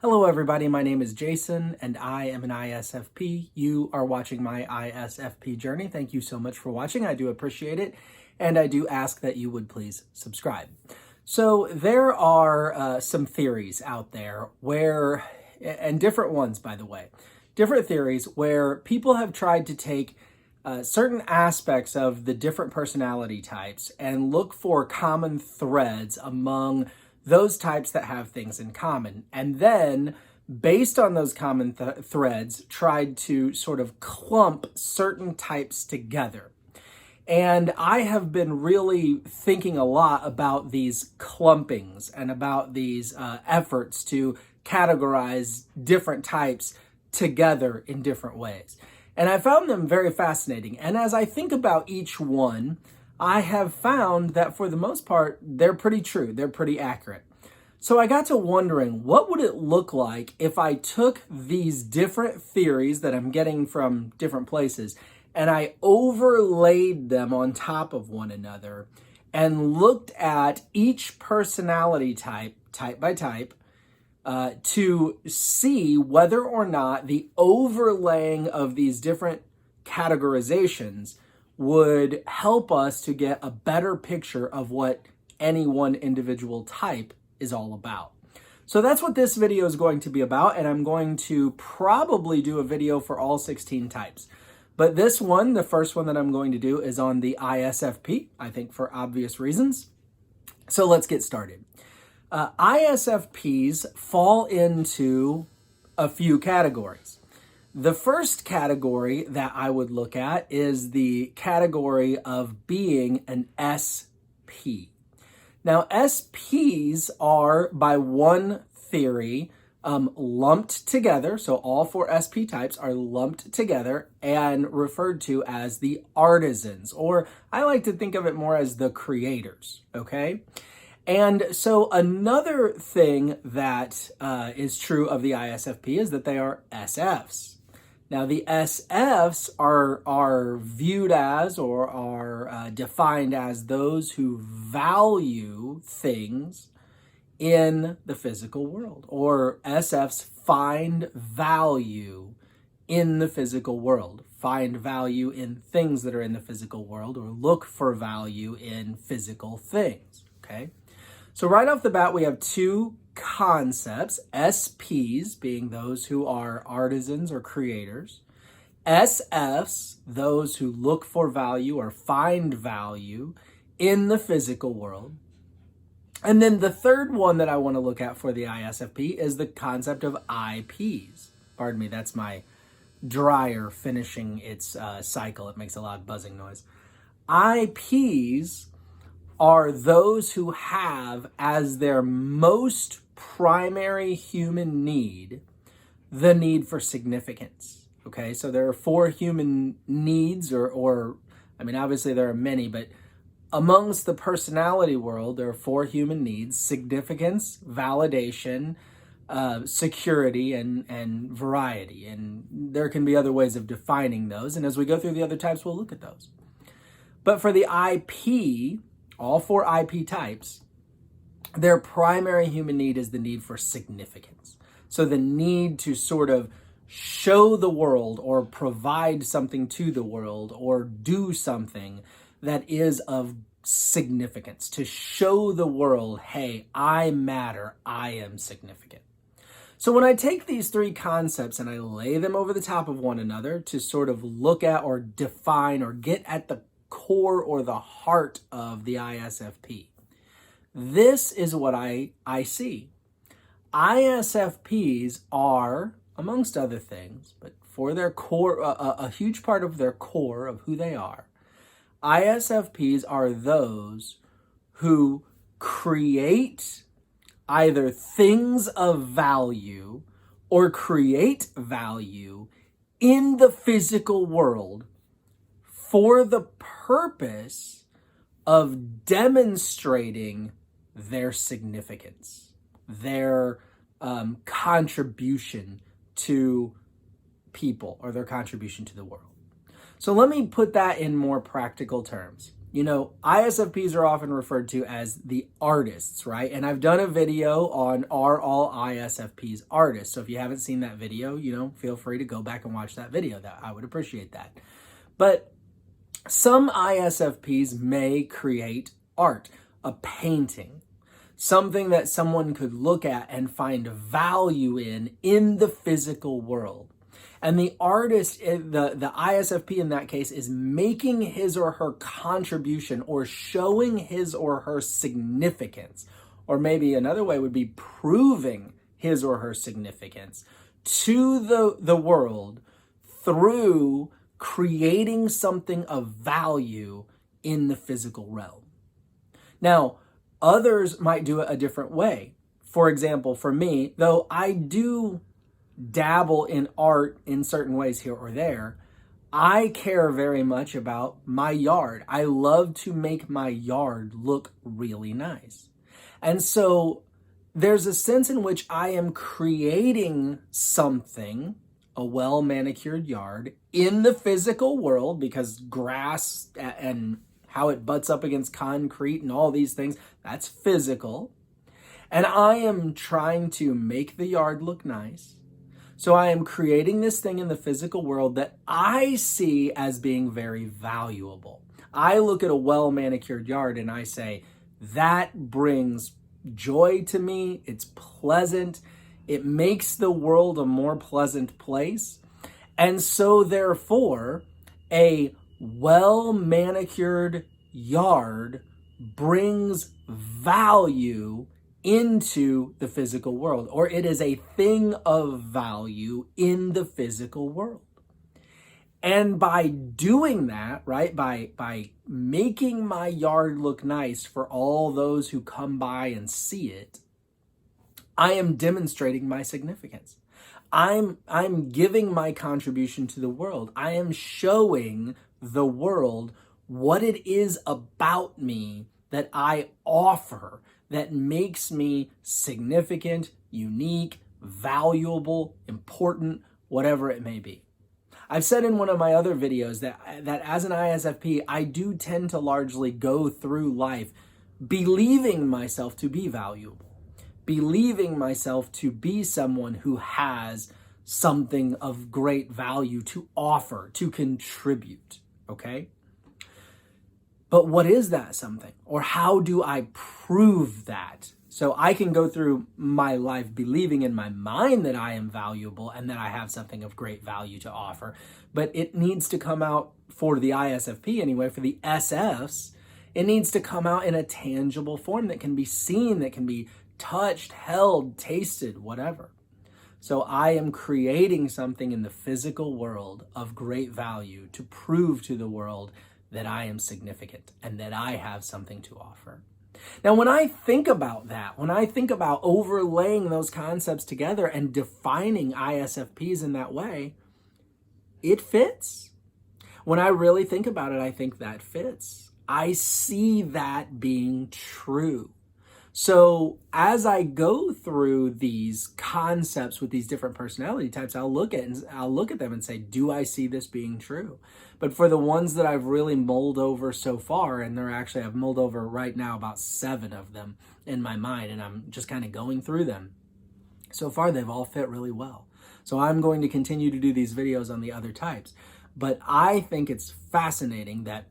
Hello everybody, my name is Jason and I am an ISFP. You are watching my ISFP journey. Thank you so much for watching. I do appreciate it, and I do ask that you would please subscribe. So there are some theories out there where, and different ones by the way, different theories where people have tried to take certain aspects of the different personality types and look for common threads among those types that have things in common. And then, based on those common threads, tried to sort of clump certain types together. And I have been really thinking a lot about these clumpings and about these efforts to categorize different types together in different ways. And I found them very fascinating. And as I think about each one, I have found that for the most part, they're pretty true. They're pretty accurate. So I got to wondering, what would it look like if I took these different theories that I'm getting from different places and I overlaid them on top of one another and looked at each personality type by type, to see whether or not the overlaying of these different categorizations would help us to get a better picture of what any one individual type is all about. So that's what this video is going to be about, and I'm going to probably do a video for all 16 types. But this one, the first one that I'm going to do, is on the ISFP, I think for obvious reasons. So let's get started. ISFPs fall into a few categories. The first category that I would look at is the category of being an SP. Now, SPs are, by one theory, lumped together. So all four SP types are lumped together and referred to as the artisans, or I like to think of it more as the creators, okay? And so another thing that is true of the ISFP is that they are SFs. Now, the SFs are viewed as, or are defined as, those who value things in the physical world, or SFs find value in the physical world, find value in things that are in the physical world, or look for value in physical things, okay? So right off the bat, we have two concepts, SPs being those who are artisans or creators, SFs, those who look for value or find value in the physical world. And then the third one that I want to look at for the ISFP is the concept of IPs. Pardon me, that's my dryer finishing its cycle. It makes a lot of buzzing noise. IPs are those who have as their most primary human need the need for significance. Okay, so there are four human needs, or I mean, obviously there are many, but amongst the personality world, there are four human needs: significance, validation, security, and variety. And there can be other ways of defining those. And as we go through the other types, we'll look at those. But for the IP, all four IP types, their primary human need is the need for significance. So the need to sort of show the world or provide something to the world or do something that is of significance, to show the world, hey, I matter, I am significant. So when I take these three concepts and I lay them over the top of one another to sort of look at or define or get at the core or the heart of the ISFP, this is what I see. ISFPs are, amongst other things, but for their core, a huge part of their core of who they are, ISFPs are those who create either things of value or create value in the physical world for the purpose of demonstrating their significance, their contribution to people, or their contribution to the world. So let me put that in more practical terms. ISFPs are often referred to as the artists, right? And I've done a video on are all ISFPs artists. So if you haven't seen that video, feel free to go back and watch that video. That I would appreciate that. But some ISFPs may create art, a painting, something that someone could look at and find value in the physical world. And the artist, the ISFP in that case, is making his or her contribution or showing his or her significance. Or maybe another way would be proving his or her significance to the world through creating something of value in the physical realm. Now, others might do it a different way. For example, for me, though I do dabble in art in certain ways here or there, I care very much about my yard. I love to make my yard look really nice. And so there's a sense in which I am creating something, a well-manicured yard, in the physical world, because grass and how it butts up against concrete and all these things, that's physical. And I am trying to make the yard look nice. So I am creating this thing in the physical world that I see as being very valuable. I look at a well-manicured yard and I say, that brings joy to me. It's pleasant. It makes the world a more pleasant place. And so therefore, a well-manicured yard brings value into the physical world, or it is a thing of value in the physical world. And by doing that, right, by making my yard look nice for all those who come by and see it, I am demonstrating my significance. I'm giving my contribution to the world. I am showing the world what it is about me that I offer that makes me significant, unique, valuable, important, whatever it may be. I've said in one of my other videos that as an ISFP, I do tend to largely go through life believing myself to be valuable, believing myself to be someone who has something of great value to offer, to contribute, okay? But what is that something? Or how do I prove that? So I can go through my life believing in my mind that I am valuable and that I have something of great value to offer. But it needs to come out, for the ISFP anyway, for the SFs, it needs to come out in a tangible form that can be seen, that can be touched, held, tasted, whatever. So I am creating something in the physical world of great value to prove to the world that I am significant and that I have something to offer. Now, when I think about that, when I think about overlaying those concepts together and defining ISFPs in that way, it fits. When I really think about it, I think that fits. I see that being true. So as I go through these concepts with these different personality types, I'll look at them and say, do I see this being true? But for the ones that I've really mulled over so far, and I've mulled over right now about 7 of them in my mind, and I'm just kind of going through them. So far, they've all fit really well. So I'm going to continue to do these videos on the other types. But I think it's fascinating that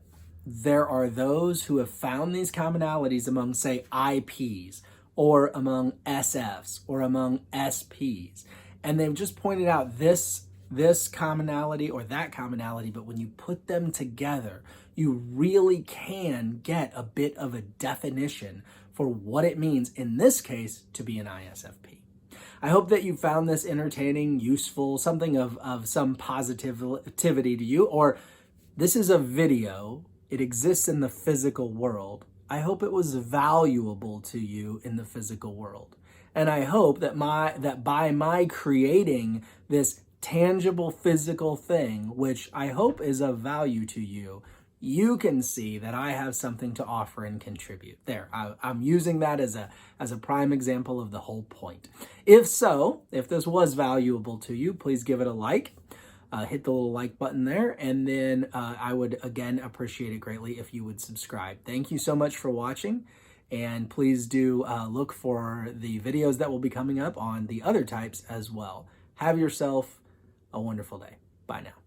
there are those who have found these commonalities among, say, IPs, or among SFs, or among SPs. And they've just pointed out this commonality or that commonality, but when you put them together, you really can get a bit of a definition for what it means, in this case, to be an ISFP. I hope that you found this entertaining, useful, something of some positivity to you, or this is a video. It exists in the physical world. I hope it was valuable to you in the physical world. And I hope that by my creating this tangible physical thing, which I hope is of value to you, you can see that I have something to offer and contribute. There, I'm using that as a prime example of the whole point. If so, if this was valuable to you, please give it a like. hit the little like button there. And then I would, again, appreciate it greatly if you would subscribe. Thank you so much for watching. And please do look for the videos that will be coming up on the other types as well. Have yourself a wonderful day. Bye now.